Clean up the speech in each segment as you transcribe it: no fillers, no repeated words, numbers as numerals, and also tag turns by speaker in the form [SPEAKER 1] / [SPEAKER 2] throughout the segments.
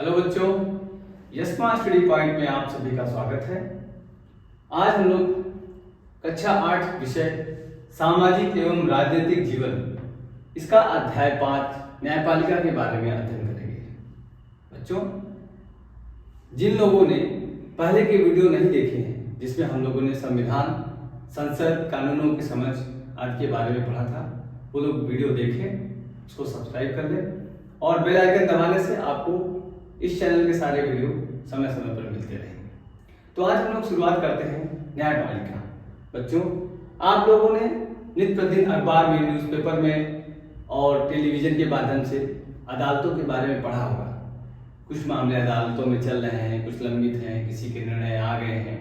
[SPEAKER 1] Hello बच्चों, Yashma study point में आप सभी का स्वागत है। आज हम लोग कक्षा 8 विषय सामाजिक एवं राजनीतिक जीवन इसका अध्याय 5 न्यायपालिका के बारे में अध्ययन करेंगे। बच्चों, जिन लोगों ने पहले के वीडियो नहीं देखे हैं जिसमें हम लोगों ने संविधान, संसद, कानूनों की समझ आदि के बारे में पढ़ा था, वो लोग वीडियो देखें, उसको सब्सक्राइब कर लें और बेल आइकन दबाने से आपको इस चैनल के सारे वीडियो समय समय पर मिलते रहेंगे। तो आज हम लोग शुरुआत करते हैं न्यायपालिका। बच्चों, आप लोगों ने नित्य प्रतिदिन अखबार में, न्यूज़पेपर में और टेलीविजन के माध्यम से अदालतों के बारे में पढ़ा होगा। कुछ मामले अदालतों में चल रहे हैं, कुछ लंबित हैं, किसी के निर्णय आ गए हैं।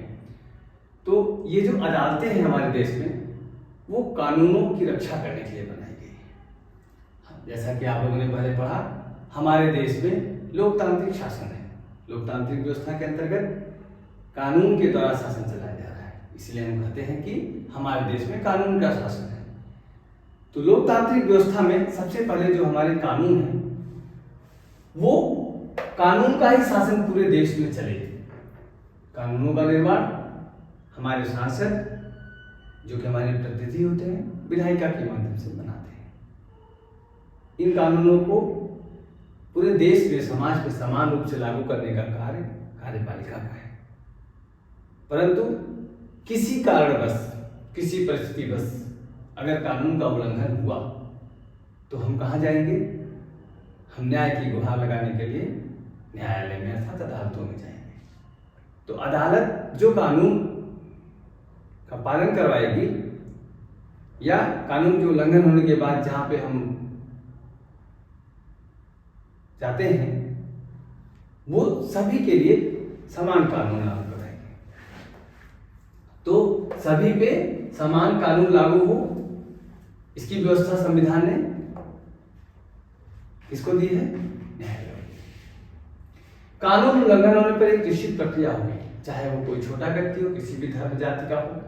[SPEAKER 1] तो ये जो अदालतें हैं हमारे देश में, वो कानूनों की रक्षा करने के लिए बनाई गई है। जैसा कि आप लोगों ने पहले पढ़ा, हमारे देश में लोकतांत्रिक शासन है। लोकतांत्रिक व्यवस्था के अंतर्गत कानून के द्वारा शासन चलाया जा रहा है, इसलिए हम कहते हैं कि हमारे देश में कानून का शासन है। तो लोकतांत्रिक व्यवस्था में सबसे पहले जो हमारे कानून है, वो कानून का ही शासन पूरे देश में चले। कानूनों का निर्माण हमारे सांसद, जो कि हमारे प्रतिनिधि होते हैं, विधायिका के माध्यम से बनाते हैं। इन कानूनों को पूरे देश में, समाज में समान रूप से लागू करने का कार्य कार्यपालिका का है। परंतु किसी कारणवश, किसी परिस्थितिवश अगर कानून का उल्लंघन हुआ तो हम कहाँ जाएंगे? हम न्याय की गुहार लगाने के लिए न्यायालय में अर्थात अदालतों में जाएंगे। तो अदालत जो कानून का पालन करवाएगी या कानून के उल्लंघन होने के बाद जहाँ पे हम जाते हैं, वो सभी के लिए समान कानून लागू कराएंगे। तो सभी पे समान कानून लागू हो, इसकी व्यवस्था संविधान ने किसको दी है? न्यायालय। कानून उल्लंघन होने पर एक निश्चित प्रक्रिया होगी, चाहे वो कोई छोटा व्यक्ति हो, किसी भी धर्म जाति का हो,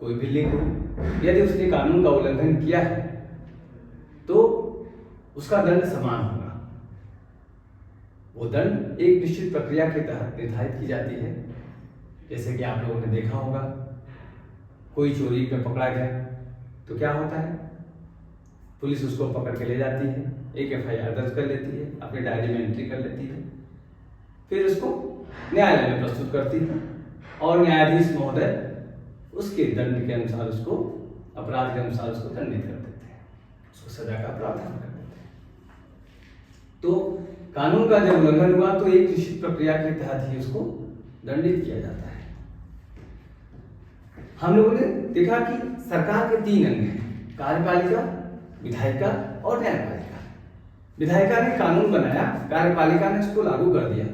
[SPEAKER 1] कोई भी लिंग हो। यदि उसने कानून का उल्लंघन किया है तो उसका दंड समान होगा। वो दंड एक निश्चित प्रक्रिया के तहत निर्धारित की जाती है। जैसे कि आप लोगों ने देखा होगा, कोई चोरी में पकड़ा गया तो क्या होता है? पुलिस उसको पकड़ के ले जाती है, एक FIR दर्ज कर लेती है, अपने डायरी में एंट्री कर लेती है, फिर उसको न्यायालय में प्रस्तुत करती है और न्यायाधीश महोदय उसके दंड के अनुसार उसको, अपराध के अनुसार उसको दंडित कर देते हैं, उसको सजा का प्रावधान कर देते हैं। तो कानून का जब उल्लंघन हुआ तो एक निश्चित प्रक्रिया के तहत ही उसको दंडित किया जाता है। हम लोगों ने देखा कि सरकार के 3 अंग हैं: कार्यपालिका, विधायिका और न्यायपालिका। विधायिका ने कानून बनाया, कार्यपालिका ने उसको लागू कर दिया।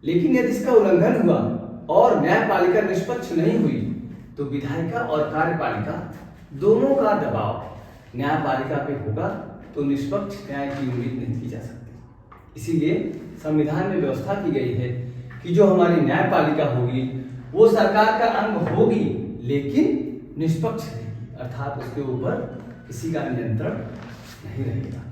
[SPEAKER 1] लेकिन यदि इसका उल्लंघन हुआ और न्यायपालिका निष्पक्ष नहीं हुई तो विधायिका और कार्यपालिका दोनों का दबाव न्यायपालिका पे होगा, तो निष्पक्ष न्याय की उम्मीद नहीं की जा सकती। इसीलिए संविधान में व्यवस्था की गई है कि जो हमारी न्यायपालिका होगी वो सरकार का अंग होगी, लेकिन निष्पक्ष रहेगी, अर्थात उसके ऊपर किसी का नियंत्रण नहीं रहेगा।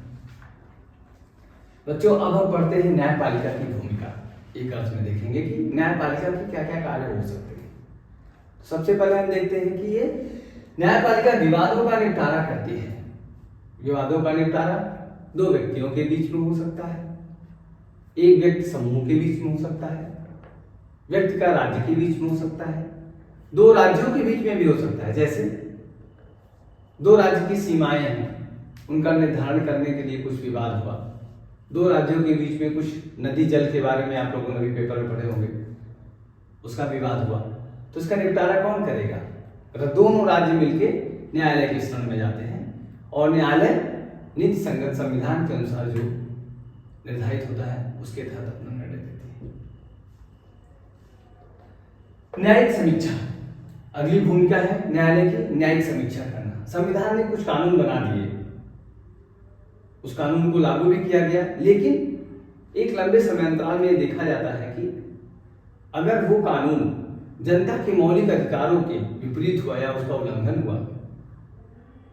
[SPEAKER 1] बच्चों, अब हम पढ़ते हैं न्यायपालिका की भूमिका। एक अर्थ में देखेंगे कि न्यायपालिका के क्या क्या कार्य हो सकते हैं। सबसे पहले हम देखते हैं कि ये न्यायपालिका विवादों का निपटारा करती है। विवादों का निपटारा 2 व्यक्तियों के बीच में हो सकता है, एक व्यक्ति समूह के बीच में हो सकता है, व्यक्ति का राज्य के बीच में हो सकता है, 2 राज्यों के बीच में भी हो सकता है। जैसे 2 राज्य की सीमाएं हैं, उनका निर्धारण करने के लिए कुछ विवाद हुआ, 2 राज्यों के बीच में कुछ नदी जल के बारे में आप लोगों ने भी पेपर में पढ़े होंगे, उसका विवाद हुआ, तो इसका निपटारा कौन करेगा? अगर दोनों राज्य मिलकर न्यायालय के शरण में जाते हैं और न्यायालय नीति संगत संविधान के अनुसार जो निर्धारित होता है उसके तहत अपना निर्णय देती है। न्यायिक समीक्षा अगली भूमिका है न्यायालय की, न्यायिक समीक्षा करना। संविधान ने कुछ कानून बना दिए, उस कानून को लागू भी किया गया, लेकिन एक लंबे समय अंतराल में देखा जाता है कि अगर वो कानून जनता के मौलिक अधिकारों के विपरीत हुआ या उसका उल्लंघन हुआ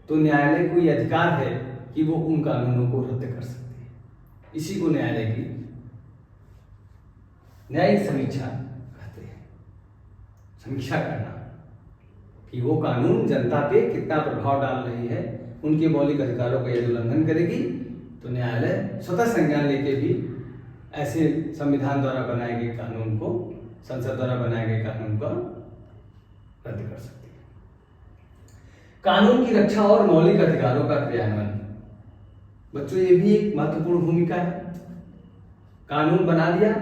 [SPEAKER 1] तो न्यायालय को यह अधिकार है कि वो उन कानूनों को रद्द कर सकते हैं। इसी को न्यायालय की न्यायिक समीक्षा कहते हैं। समीक्षा करना कि वो कानून जनता पे कितना प्रभाव डाल रही है, उनके मौलिक अधिकारों का यदि उल्लंघन करेगी तो न्यायालय स्वतः संज्ञान लेके भी ऐसे संविधान द्वारा बनाए गए कानून को, संसद द्वारा बनाए गए कानून को रद्द कर सकती है। कानून की रक्षा और मौलिक अधिकारों का क्रियान्वयन, बच्चों ये भी एक महत्वपूर्ण भूमिका है। कानून बना दिया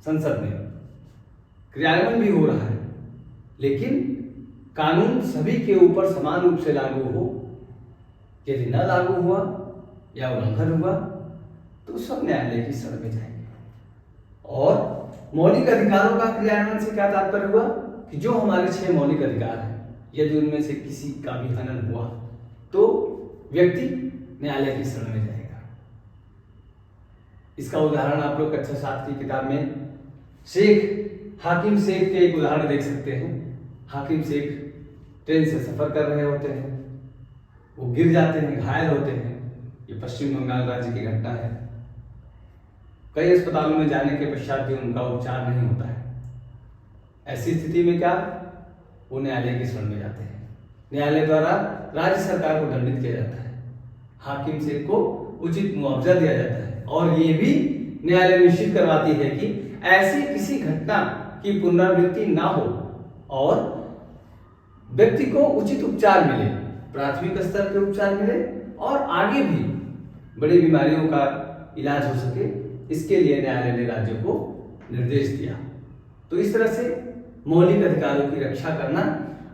[SPEAKER 1] संसद ने, क्रियान्वयन भी हो रहा है, लेकिन कानून सभी के ऊपर समान रूप से लागू हो। यदि न लागू हुआ या उल्लंघन हुआ तो सब न्यायालय की शरण में जाएंगे। और मौलिक अधिकारों का क्रियान्वयन से क्या तात्पर्य हुआ कि जो हमारे 6 मौलिक अधिकार हैं, यदि उनमें से किसी का भी हनन हुआ तो व्यक्ति न्यायालय की शरण में जाएगा। इसका उदाहरण आप लोग कक्षा 7 की किताब में हाकिम शेख के एक उदाहरण देख सकते हैं। हाकिम शेख ट्रेन से सफर कर रहे होते हैं, वो गिर जाते हैं, घायल होते हैं। ये पश्चिम बंगाल राज्य की घटना है। कई अस्पतालों में जाने के पश्चात भी उनका उपचार नहीं होता है। ऐसी स्थिति में क्या, वो न्यायालय की शरण में जाते हैं। न्यायालय द्वारा राज्य सरकार को दंडित किया जाता है, हाकिम शेख को उचित मुआवजा दिया जाता है, और ये भी न्यायालय निश्चित करवाती है कि ऐसी किसी घटना की पुनरावृत्ति ना हो और व्यक्ति को उचित उपचार मिले, प्राथमिक स्तर के उपचार मिले, और आगे भी बड़ी बीमारियों का इलाज हो सके। इसके लिए न्यायालय ने राज्य को निर्देश दिया। तो इस तरह से मौलिक अधिकारों की रक्षा करना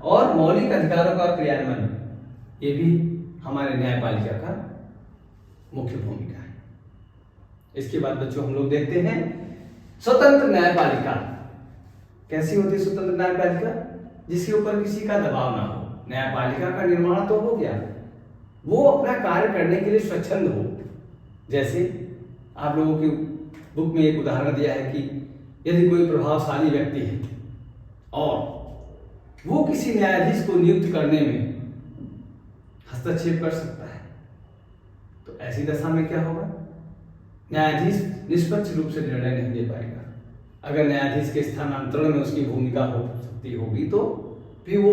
[SPEAKER 1] और मौलिक अधिकारों का क्रियान्वयन, ये भी हमारे न्यायपालिका का मुख्य भूमिका है। इसके बाद बच्चों हम लोग देखते हैं स्वतंत्र न्यायपालिका। कैसी होती है स्वतंत्र न्यायपालिका? जिसके ऊपर किसी का दबाव ना हो। न्यायपालिका का निर्माण तो हो गया, वो अपना कार्य करने के लिए स्वच्छंद हो। जैसे आप लोगों की बुक में एक उदाहरण दिया है कि यदि कोई प्रभावशाली व्यक्ति है और वो किसी न्यायाधीश को नियुक्त करने में हस्तक्षेप कर सकता है, तो ऐसी दशा में क्या होगा? न्यायाधीश निष्पक्ष रूप से निर्णय नहीं दे पाएगा। अगर न्यायाधीश के स्थानांतरण में उसकी भूमिका हो सकती होगी तो भी वो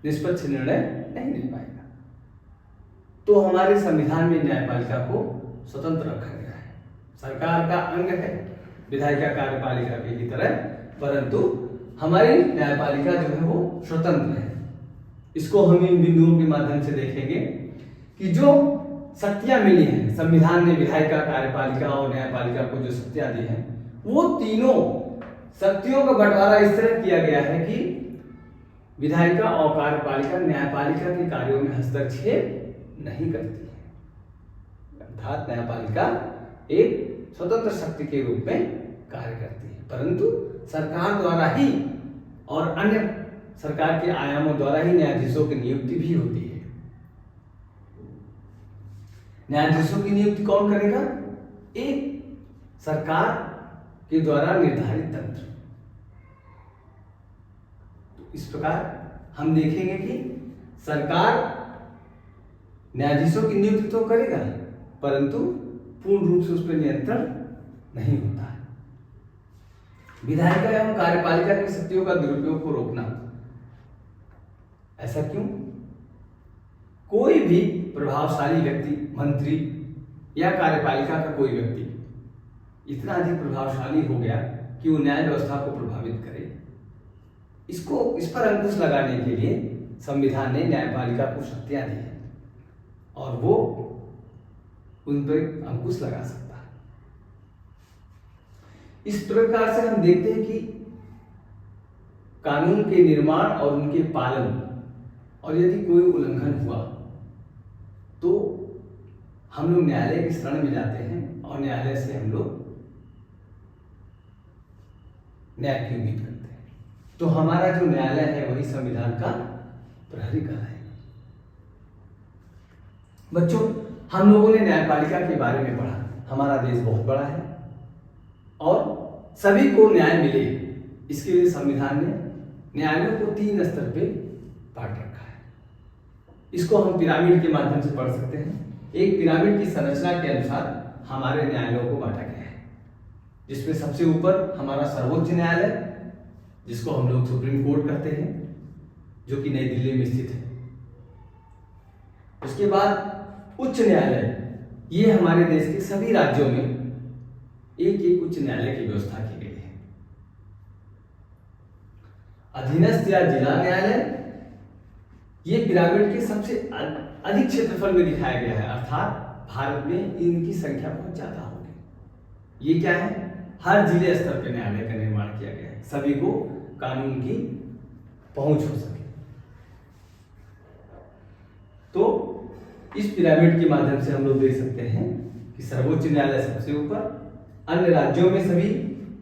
[SPEAKER 1] निष्पक्ष निर्णय नहीं दे पाएगा। तो हमारे संविधान में न्यायपालिका को स्वतंत्र रखा गया है। सरकार का अंग है, विधायिका कार्यपालिका की तरह, परंतु हमारी न्यायपालिका जो है वो स्वतंत्र है। इसको हम इन बिंदुओं के माध्यम से देखेंगे कि जो शक्तियां मिली हैं, संविधान ने विधायिका कार्यपालिका और न्यायपालिका को जो शक्तियां दी हैं, वो तीनों शक्तियों का बंटवारा इस तरह किया गया है कि विधायिका और कार्यपालिका न्यायपालिका के कार्यों में हस्तक्षेप नहीं करती है। अर्थात न्यायपालिका एक स्वतंत्र शक्ति के रूप में कार्य करती है, परंतु सरकार द्वारा ही और अन्य सरकार के आयामों द्वारा ही न्यायाधीशों की नियुक्ति भी होती है। न्यायाधीशों की नियुक्ति कौन करेगा? एक सरकार के द्वारा निर्धारित तंत्र। इस प्रकार हम देखेंगे कि सरकार न्यायाधीशों की नियुक्ति तो करेगा, परंतु पूर्ण रूप से उस पर नियंत्रण नहीं होता है। विधायिका एवं कार्यपालिका की शक्तियों का दुरुपयोग को रोकना। ऐसा क्यों? कोई भी प्रभावशाली व्यक्ति, मंत्री या कार्यपालिका का कोई व्यक्ति इतना अधिक प्रभावशाली हो गया कि वो न्याय व्यवस्था को प्रभावित करे, इस पर अंकुश लगाने के लिए संविधान ने न्यायपालिका को शक्तियां दी है और वो उन पर अंकुश लगा सकता है। इस प्रकार से हम देखते हैं कि कानून के निर्माण और उनके पालन, और यदि कोई उल्लंघन हुआ तो हम लोग न्यायालय की शरण में जाते हैं और न्यायालय से हम लोग न्याय की उम्मीद करते हैं। तो हमारा जो न्यायालय है वही संविधान का प्रहरी कहलाएगा। बच्चों, हम लोगों ने न्यायपालिका के बारे में पढ़ा। हमारा देश बहुत बड़ा है और सभी को न्याय मिले, इसके लिए संविधान ने न्यायालयों को 3 स्तर पे बांट रखा है। इसको हम पिरामिड के माध्यम से पढ़ सकते हैं। एक पिरामिड की संरचना के अनुसार हमारे न्यायालयों को बांटा गया है। जिसमें सबसे ऊपर हमारा सर्वोच्च न्यायालय, जिसको हम लोग सुप्रीम कोर्ट कहते हैं, जो कि नई दिल्ली में स्थित है। उसके बाद उच्च न्यायालय, ये हमारे देश के सभी राज्यों में एक एक उच्च न्यायालय की व्यवस्था की गई है। अधीनस्थ या जिला न्यायालय, ये पिरामिड के सबसे अधिक क्षेत्रफल में दिखाया गया है, अर्थात भारत में इनकी संख्या बहुत ज्यादा होगी। ये क्या है, हर जिले स्तर पर न्यायालय का निर्माण किया गया है, सभी को कानून की पहुंच हो सके। तो इस पिरामिड के माध्यम से हम लोग देख सकते हैं कि सर्वोच्च न्यायालय सबसे ऊपर, अन्य राज्यों में सभी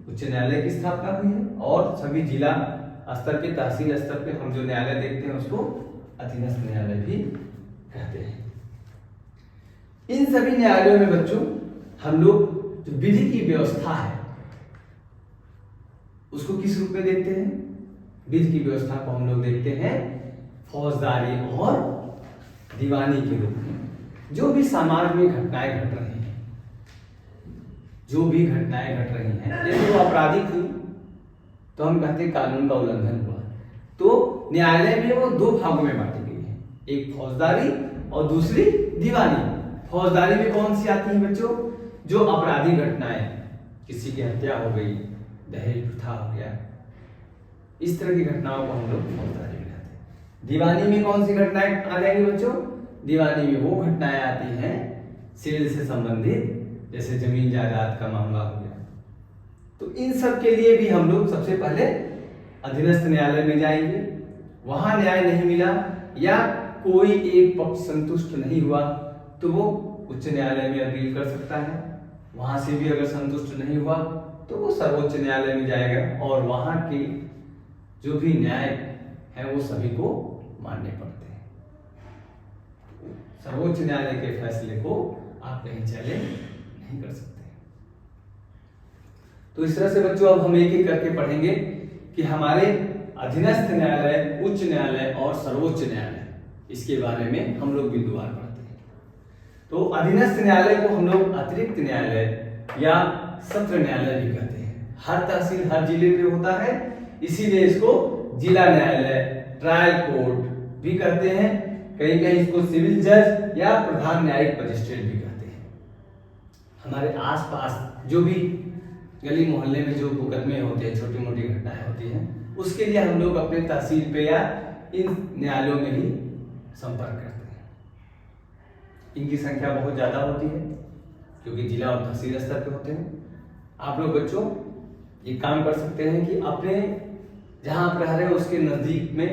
[SPEAKER 1] उच्च न्यायालय की स्थापना हुई है, और सभी जिला स्तर पे, तहसील स्तर पे हम जो न्यायालय देखते हैं उसको अधीनस्थ न्यायालय भी कहते हैं। इन सभी न्यायालयों में बच्चों हम लोग जो विधि की व्यवस्था है उसको किस रूप में देखते हैं? विधि की व्यवस्था को हम लोग देखते हैं फौजदारी और दीवानी के रूप में। जो भी समाज में घटनाएं घट रही हैं, जो भी घटनाएं घट रही हैं, यदि वो आपराधिक थी तो हम कहते हैं कानून का उल्लंघन हुआ। तो न्यायालय में वो दो भागों में बांटी गई है, एक फौजदारी और दूसरी दीवानी। फौजदारी में कौन सी आती है बच्चों? जो आपराधिक घटनाएं, किसी की हत्या हो गई, दहेज प्रथा हो गया, इस तरह की घटनाओं को हम लोग फौजदारी में कहते हैं। दीवानी में कौन सी घटनाएं आ जाएंगी बच्चों? दीवानी में वो घटनाएं आती हैं सिविल से संबंधित, जैसे जमीन जायदाद का मामला हो गया। तो इन सब के लिए भी हम लोग सबसे पहले अधीनस्थ न्यायालय में जाएंगे। वहां न्याय नहीं मिला या कोई एक पक्ष संतुष्ट नहीं हुआ तो वो उच्च न्यायालय में अपील कर सकता है। वहां से भी अगर संतुष्ट नहीं हुआ तो वो सर्वोच्च न्यायालय में जाएगा, और वहां के जो भी न्याय है वो सभी को मानने पड़ते हैं। सर्वोच्च न्यायालय के फैसले को आप कहीं चैलेंज नहीं कर सकते। तो इस तरह से बच्चों अब हम एक एक करके पढ़ेंगे कि हमारे अधीनस्थ न्यायालय, उच्च न्यायालय और सर्वोच्च न्यायालय, इसके बारे में हम लोग बिंदुवार पढ़ते हैं। तो अधीनस्थ न्यायालय को हम लोग अतिरिक्त न्यायालय या सत्र न्यायालय भी कहते हैं। हर तहसील, हर जिले पे होता है, इसीलिए इसको जिला न्यायालय, ट्रायल कोर्ट भी कहते हैं। कहीं कहीं इसको सिविल जज या प्रधान न्यायिक मजिस्ट्रेट भी कहते हैं। हमारे आसपास जो भी गली मोहल्ले में जो मुकदमे होते हैं, छोटी मोटी घटनाएं होती हैं, उसके लिए हम लोग अपने तहसील पे या इन न्यायालयों में ही संपर्क करते हैं। इनकी संख्या बहुत ज्यादा होती है क्योंकि जिला और तहसील स्तर पे होते हैं। आप लोग बच्चों ये काम कर सकते हैं कि अपने जहां आप रह रहे हो उसके नजदीक में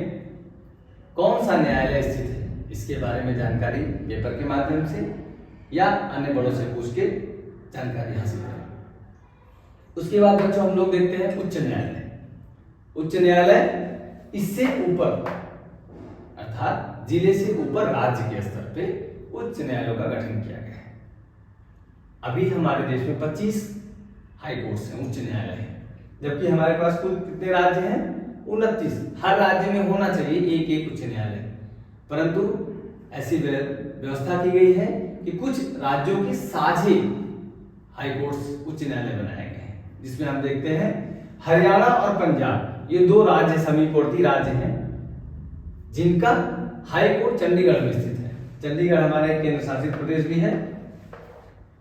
[SPEAKER 1] कौन सा न्यायालय स्थित है, इसके बारे में जानकारी पेपर के माध्यम से या अन्य बड़ों से पूछ के जानकारी हासिल करें। उसके बाद बच्चों हम लोग देखते हैं उच्च न्यायालय। उच्च न्यायालय इससे ऊपर, अर्थात जिले से ऊपर राज्य के स्तर पे उच्च न्यायालयों का गठन किया गया है। अभी हमारे देश में 25 हाई कोर्ट्स हैं, उच्च न्यायालय हैं, जबकि हमारे पास कुल कितने राज्य हैं? 29। हर राज्य में होना चाहिए एक एक उच्च न्यायालय, परंतु ऐसी व्यवस्था की गई है कि कुछ राज्यों की साझे हाई कोर्ट्स, उच्च न्यायालय बनाए गए हैं, जिसमें हम देखते हैं हरियाणा और पंजाब, ये दो राज्य समीपवर्ती राज्य हैं जिनका हाई कोर्ट चंडीगढ़ में स्थित है। चंडीगढ़ हमारे केंद्र शासित प्रदेश भी है।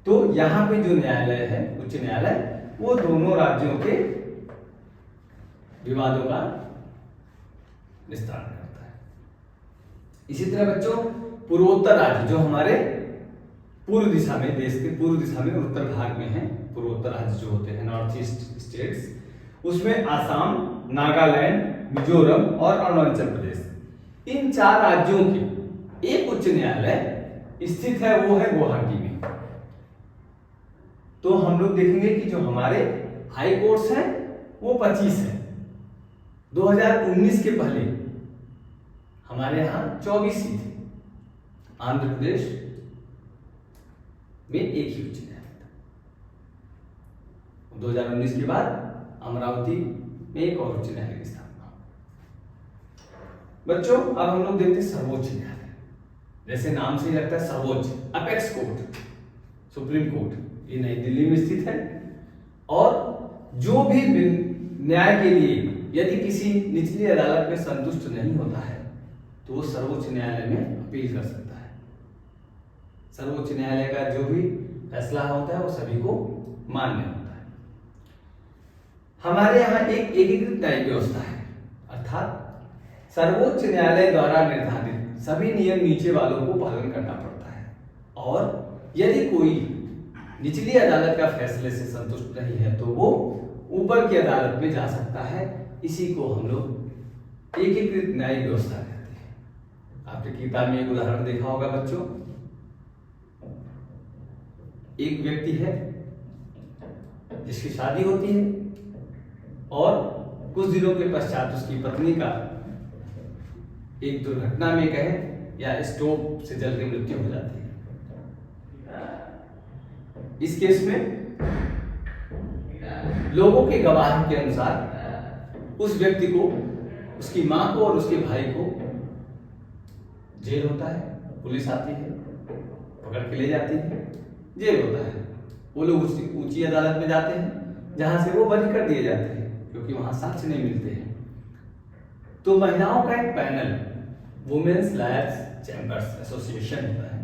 [SPEAKER 1] तो यहाँ पे जो न्यायालय है, उच्च न्यायालय, वो दोनों राज्यों के विवादों का निस्तारण करता है। इसी तरह बच्चों पूर्वोत्तर राज्य, जो हमारे पूर्व दिशा में, देश के पूर्व दिशा में उत्तर भाग में है, पूर्वोत्तर राज्य जो होते हैं, नॉर्थ ईस्ट स्टेट्स, उसमें आसाम, नागालैंड, मिजोरम और अरुणाचल प्रदेश, इन 4 राज्यों के एक उच्च न्यायालय स्थित है, वो है गुवाहाटी में। तो हम लोग देखेंगे कि जो हमारे हाई कोर्ट्स हैं वो 25 है। 2019 के पहले हमारे यहाँ 24 ही थे। आंध्र प्रदेश में एक ही उच्च न्यायालय था। 2019 के बाद अमरावती में एक और उच्च न्यायालय की स्थापना। बच्चों अब हम लोग देखते हैं सर्वोच्च न्यायालय। जैसे नाम से ही लगता है सर्वोच्च, अपेक्स कोर्ट, सुप्रीम कोर्ट, ये नई दिल्ली में स्थित है और जो भी न्याय के लिए यदि किसी निचली अदालत में संतुष्ट नहीं होता है तो वो सर्वोच्च न्यायालय में अपील कर सकता है। सर्वोच्च न्यायालय का जो भी फैसला होता है वो सभी को मान्य होता है। हमारे यहाँ एक एकीकृत न्यायिक व्यवस्था है, अर्थात सर्वोच्च न्यायालय द्वारा निर्धारित सभी नियम नीचे वालों को पालन करना पड़ता है, और यदि कोई निचली अदालत का फैसले से संतुष्ट नहीं है तो वो ऊपर की अदालत में जा सकता है। इसी को हम लोग एकीकृत न्यायिक व्यवस्था कहते हैं। आपने किताब में एक उदाहरण देखा होगा बच्चों, एक व्यक्ति है जिसकी शादी होती है और कुछ दिनों के पश्चात उसकी पत्नी का एक दुर्घटना में कहे या स्टोव से जल के मृत्यु हो जाती है। इस केस में लोगों के गवाह के अनुसार उस व्यक्ति को, उसकी मां को और उसके भाई को जेल होता है, पुलिस आती है, पकड़ के ले जाती है, जेल होता है। वो लोग ऊंची अदालत में जाते हैं जहां से वो बरी कर दिए जाते हैं क्योंकि वहां साक्ष्य नहीं मिलते हैं। तो महिलाओं का एक panel, women's lawyers chambers association होता है,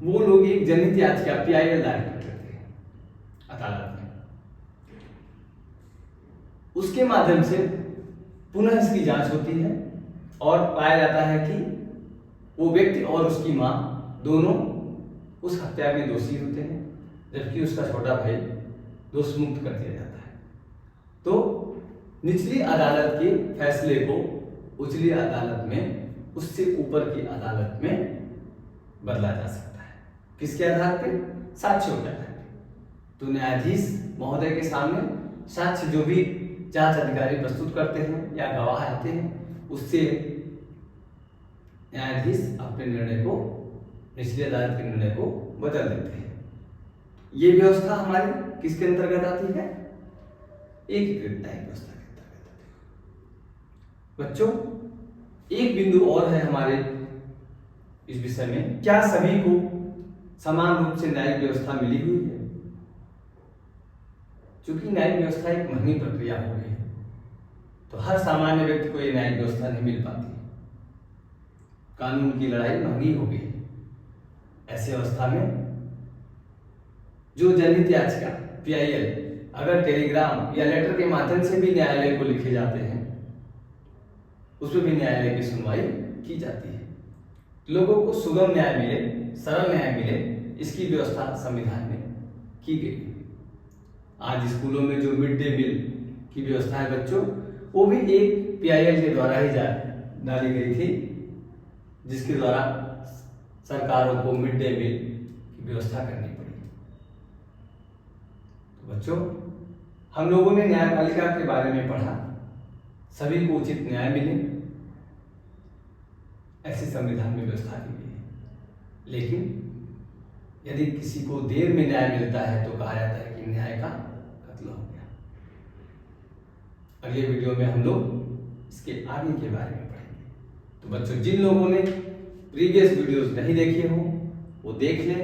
[SPEAKER 1] वो लोग एक जनहित याचिका PIL दायर कर देते हैं अदालत में। उसके माध्यम से पुनः इसकी जांच होती है और पाया जाता है कि वो व्यक्ति और उसकी मां दोनों उस हत्या में दोषी होते हैं, जबकि उसका छोटा भाई दोष मुक्त कर दिया जाता है। तो निचली अदालत के फैसले को उचली अदालत में, उससे ऊपर की अदालत में बदला जा सकता है। किसके आधार पे? साक्ष्यों के आधार पे। तो न्यायाधीश महोदय के सामने साक्ष्य जो भी जांच अधिकारी प्रस्तुत करते हैं या गवाह आते हैं, उससे न्यायाधीश अपने निर्णय को, निचली अदालत के निर्णय को बदल देते हैं। ये व्यवस्था हमारी किसके अंतर्गत आती है? एकीकृत न्यायिक व्यवस्था के अंतर्गत आती है। बच्चों, एक बिंदु और है हमारे इस विषय में, क्या सभी को समान रूप से न्यायिक व्यवस्था मिली हुई है? चूंकि न्यायिक व्यवस्था एक महंगी प्रक्रिया हो गई है, तो हर सामान्य व्यक्ति को ये न्यायिक व्यवस्था नहीं मिल पाती। कानून की लड़ाई महंगी हो गई। ऐसी अवस्था में जो जनहित याचिका PIL अगर टेलीग्राम या लेटर के माध्यम से भी न्यायालय को लिखे जाते हैं, उसमें भी न्यायालय की सुनवाई की जाती है। लोगों को सुगम न्याय मिले, सरल न्याय मिले, इसकी व्यवस्था संविधान में की गई है। आज स्कूलों में जो मिड डे मील की व्यवस्था है बच्चों, वो भी एक PIL के द्वारा ही डाली गई थी, जिसके द्वारा सरकारों को मिड डे मील की व्यवस्था करनी पड़ी। तो बच्चों, हम लोगों ने न्यायपालिका के बारे में पढ़ा, सभी को उचित न्याय मिले, ऐसी संविधान में व्यवस्था की गई है। लेकिन यदि किसी को देर में न्याय मिलता है तो कहा जाता है कि न्याय का कत्ल हो गया। अगले वीडियो में हम लोग इसके आगे के बारे में पढ़ेंगे। तो बच्चों, जिन लोगों ने प्रीवियस वीडियोस नहीं देखे हो वो देख लें,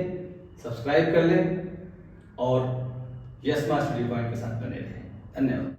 [SPEAKER 1] सब्सक्राइब कर लें और यस मां स्टडी पॉइंट के साथ बने रहें। धन्यवाद।